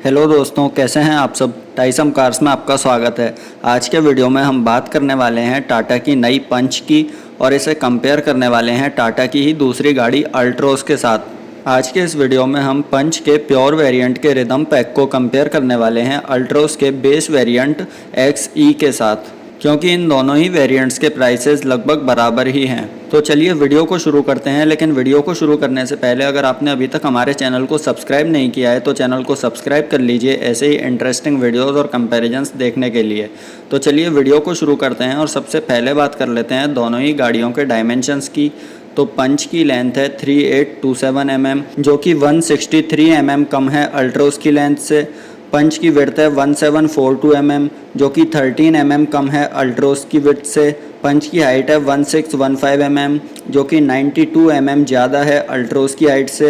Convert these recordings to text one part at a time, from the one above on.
Hello दोस्तों, कैसे हैं आप सब। टाइसम कार्स में आपका स्वागत है। आज के वीडियो में हम बात करने वाले हैं टाटा की नई पंच की और इसे कंपेयर करने वाले हैं टाटा की ही दूसरी गाड़ी अल्ट्रोज के साथ। आज के इस वीडियो में हम पंच के प्योर वेरिएंट के रिदम पैक को कंपेयर करने वाले हैं अल्ट्रोज के बेस वेरिएंट XE के साथ, क्योंकि इन दोनों ही वेरिएंट्स के प्राइसेस लगभग बराबर ही हैं। तो चलिए वीडियो को शुरू करते हैं। लेकिन वीडियो को शुरू करने से पहले अगर आपने अभी तक हमारे चैनल को सब्सक्राइब नहीं किया है तो चैनल को सब्सक्राइब कर लीजिए ऐसे ही इंटरेस्टिंग वीडियोस और कंपैरिजंस देखने के लिए। तो चलिए वीडियो को शुरू करते हैं और सबसे पहले बात कर लेते हैं दोनों ही गाड़ियों के डायमेंशंस की। तो पंच की लेंथ है 3827 mm, जो कि 163 mm कम है अल्ट्रोज की लेंथ से। पंच की विड्थ है 1742 mm, जो कि 13 mm कम है अल्ट्रोज की विड्थ से। पंच की हाइट है 1615 mm, जो कि 92 mm ज़्यादा है अल्ट्रोज की हाइट से।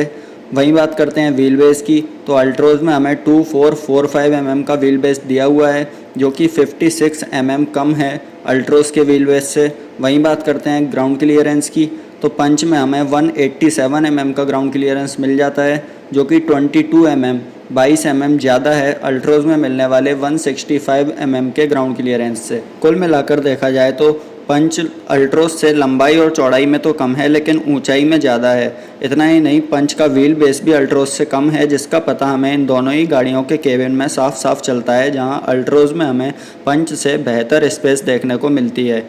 वहीं बात करते हैं व्हील बेस की, तो अल्ट्रोज में हमें 2445 mm का व्हील बेस दिया हुआ है, जो कि 56 mm कम है अल्ट्रोज के व्हील बेस से। वहीं बात करते हैं ग्राउंड क्लियरेंस की, तो पंच में हमें 187 mm का ग्राउंड क्लियरेंस मिल जाता है, जो कि 22 mm 22 mm ज़्यादा है अल्ट्रोज में मिलने वाले 165 mm के ग्राउंड क्लियरेंस से। कुल मिलाकर देखा जाए तो पंच अल्ट्रोज से लंबाई और चौड़ाई में तो कम है, लेकिन ऊंचाई में ज़्यादा है। इतना ही नहीं, पंच का व्हील बेस भी अल्ट्रोज से कम है, जिसका पता हमें इन दोनों ही गाड़ियों के केबिन में साफ साफ चलता है, जहां अल्ट्रोज में हमें पंच से बेहतर स्पेस देखने को मिलती है।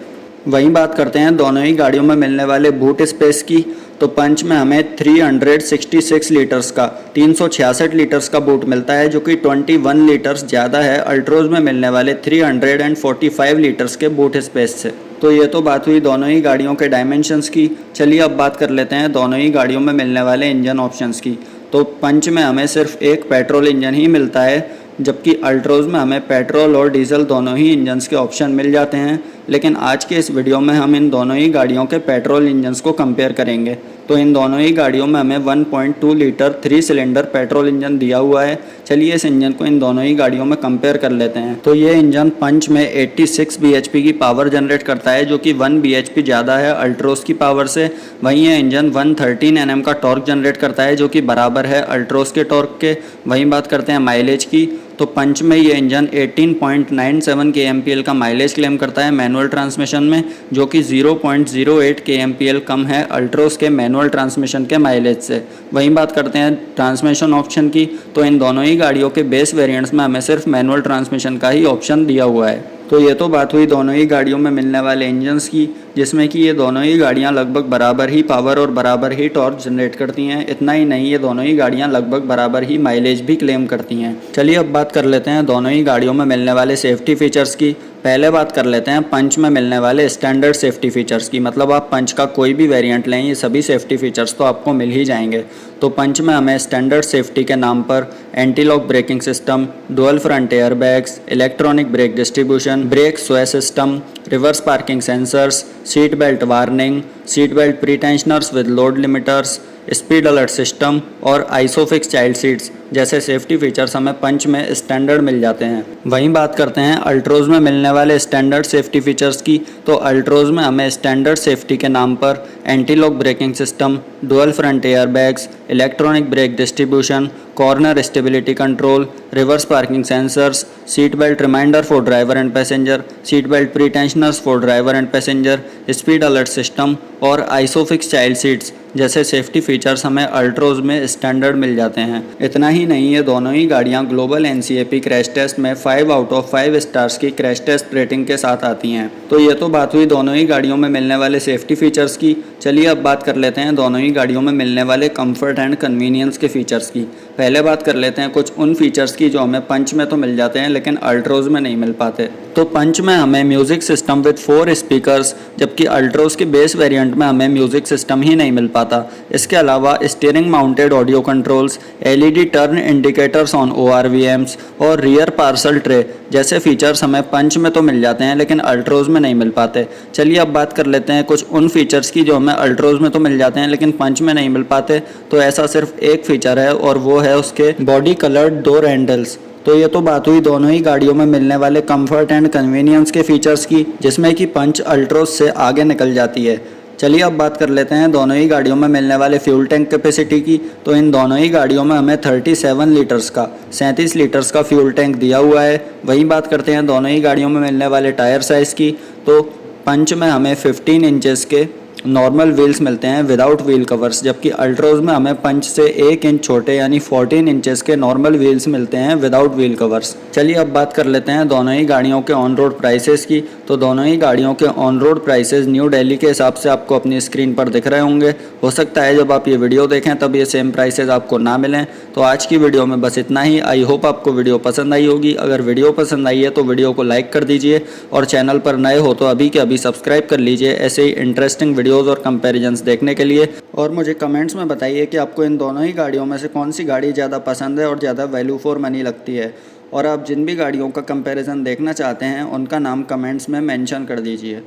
वहीं बात करते हैं दोनों ही गाड़ियों में मिलने वाले बूट स्पेस की, तो पंच में हमें 366 लीटर्स का 366 लीटर्स का बूट मिलता है, जो कि 21 लीटर्स ज़्यादा है अल्ट्रोज में मिलने वाले 345 लीटर्स के बूट स्पेस से। तो ये तो बात हुई दोनों ही गाड़ियों के डायमेंशंस की। चलिए अब बात कर लेते हैं दोनों ही गाड़ियों में मिलने वाले इंजन ऑप्शंस की। तो पंच में हमें सिर्फ एक पेट्रोल इंजन ही मिलता है, जबकि अल्ट्रोज में हमें पेट्रोल और डीजल दोनों ही इंजन्स के ऑप्शन मिल जाते हैं। लेकिन आज के इस वीडियो में हम इन दोनों ही गाड़ियों के पेट्रोल इंजन्स को कंपेयर करेंगे। तो इन दोनों ही गाड़ियों में हमें 1.2 लीटर 3 सिलेंडर पेट्रोल इंजन दिया हुआ है। चलिए इस इंजन को इन दोनों ही गाड़ियों में कंपेयर कर लेते हैं। तो ये इंजन पंच में 86 bhp की पावर जनरेट करता है, जो कि 1 bhp ज़्यादा है अल्ट्रोज की पावर से। वहीं ये इंजन 113 Nm का टॉर्क जनरेट करता है, जो कि बराबर है अल्ट्रोज के टॉर्क के। वहीं बात करते हैं माइलेज की, तो पंच में ये इंजन 18.97 kmpl का माइलेज क्लेम करता है मैनुअल ट्रांसमिशन में, जो कि 0.08 kmpl कम है अल्ट्रोज के मैनुअल ट्रांसमिशन के माइलेज से। वहीं बात करते हैं ट्रांसमिशन ऑप्शन की, तो इन दोनों ही गाड़ियों के बेस वेरिएंट्स में हमें सिर्फ मैनुअल ट्रांसमिशन का ही ऑप्शन दिया हुआ है। तो ये तो बात हुई दोनों ही गाड़ियों में मिलने वाले इंजन्स की, जिसमें कि ये दोनों ही गाड़ियाँ लगभग बराबर ही पावर और बराबर ही टॉर्क जनरेट करती हैं। इतना ही नहीं, ये दोनों ही गाड़ियाँ लगभग बराबर ही माइलेज भी क्लेम करती हैं। चलिए अब बात कर लेते हैं दोनों ही गाड़ियों में मिलने वाले सेफ्टी फीचर्स की। पहले बात कर लेते हैं पंच में मिलने वाले स्टैंडर्ड सेफ्टी फीचर्स की। मतलब आप पंच का कोई भी वेरिएंट लें, ये सभी सेफ्टी फीचर्स तो आपको मिल ही जाएंगे। तो पंच में हमें स्टैंडर्ड सेफ्टी के नाम पर anti lock braking system, dual front air bags, electronic brake distribution, brake sway system, reverse parking sensors, seat belt warning, seat belt pre tensioners with load limiters, speed alert system और isofix child seats जैसे safety features हमें Punch में standard मिल जाते हैं। वहीं बात करते हैं अल्ट्रोज में मिलने वाले स्टैंडर्ड सेफ्टी फीचर्स की, तो अल्ट्रोज में हमें स्टैंडर्ड सेफ्टी के नाम पर anti lock braking system, dual front air bags, electronic brake distribution, corner stability control, reverse parking sensors, seat belt reminder for driver and passenger, seat belt pre tensioners for driver and passenger, speed alert system और isofix child seats जैसे safety features हमें अल्ट्रोज में standard मिल जाते हैं। इतना ही नहीं, ये दोनों ही गाड़ियाँ ग्लोबल NCAP क्रैश टेस्ट में 5 आउट ऑफ 5 स्टार्स की क्रैश टेस्ट रेटिंग के साथ आती हैं। तो ये तो बात हुई दोनों ही गाड़ियों में मिलने वाले सेफ्टी फीचर्स की। चलिए अब बात कर लेते हैं दोनों ही गाड़ियों में मिलने वाले कंफर्ट एंड कन्वीनियंस के फीचर्स की। पहले बात कर लेते हैं कुछ उन फीचर्स की जो हमें पंच में तो मिल जाते हैं, लेकिन अल्ट्रोज में नहीं मिल पाते। तो पंच में हमें म्यूजिक सिस्टम विद 4 स्पीकर्स, जबकि अल्ट्रोज के बेस वेरिएंट में हमें म्यूजिक सिस्टम ही नहीं मिल पाता। इसके अलावा steering mounted audio controls, LED turn indicators on ORVMs और रियर पार्सल ट्रे जैसे फीचर्स हमें पंच में तो मिल जाते हैं, लेकिन अल्ट्रोज में नहीं मिल पाते। चलिए अब बात कर लेते हैं कुछ उन फीचर्स की जो हमें अल्ट्रोज में तो मिल जाते हैं, लेकिन पंच में नहीं मिल पाते। तो ऐसा सिर्फ एक फीचर है और वो है उसके बॉडी कलर्ड डोर हैंडल्स। तो ये तो बात हुई दोनों ही गाड़ियों में मिलने वाले कंफर्ट एंड कन्वीनियंस के फीचर्स की, जिसमें कि पंच अल्ट्रोज से आगे निकल जाती है। चलिए अब बात कर लेते हैं दोनों ही गाड़ियों में मिलने वाले फ्यूल टैंक कैपेसिटी की। तो इन दोनों ही गाड़ियों में हमें 37 लीटर्स का 37 लीटर्स का फ्यूल टैंक दिया हुआ है। वहीं बात करते हैं दोनों ही गाड़ियों में मिलने वाले टायर साइज़ की। तो पंच में हमें 15 इंचेस के नॉर्मल व्हील्स मिलते हैं विदाउट व्हील कवर्स, जबकि अल्ट्रोज में हमें पंच से 1 इंच छोटे यानी 14 इंचेस के नॉर्मल व्हील्स मिलते हैं विदाउट व्हील कवर्स। चलिए अब बात कर लेते हैं दोनों ही गाड़ियों के ऑन रोड प्राइसेस की। तो दोनों ही गाड़ियों के on road prices new Delhi के हिसाब से आपको अपनी स्क्रीन पर दिख रहे होंगे। हो सकता है जब आप ये वीडियो देखें तब ये सेम प्राइसेस आपको ना मिलें। तो आज की वीडियो में बस इतना ही। आई होप आपको वीडियो पसंद आई होगी। अगर वीडियो पसंद आई है तो वीडियो को लाइक कर दीजिए और चैनल पर नए हो तो अभी के अभी सब्सक्राइब कर लीजिए ऐसे ही इंटरेस्टिंग वीडियोज़ और कंपेरिजन देखने के लिए। और मुझे कमेंट्स में बताइए कि आपको इन दोनों ही गाड़ियों में से कौन सी गाड़ी ज़्यादा पसंद है और ज़्यादा वैल्यू फॉर मनी लगती है। और आप जिन भी गाड़ियों का कंपैरिजन देखना चाहते हैं उनका नाम कमेंट्स में मेंशन कर दीजिए।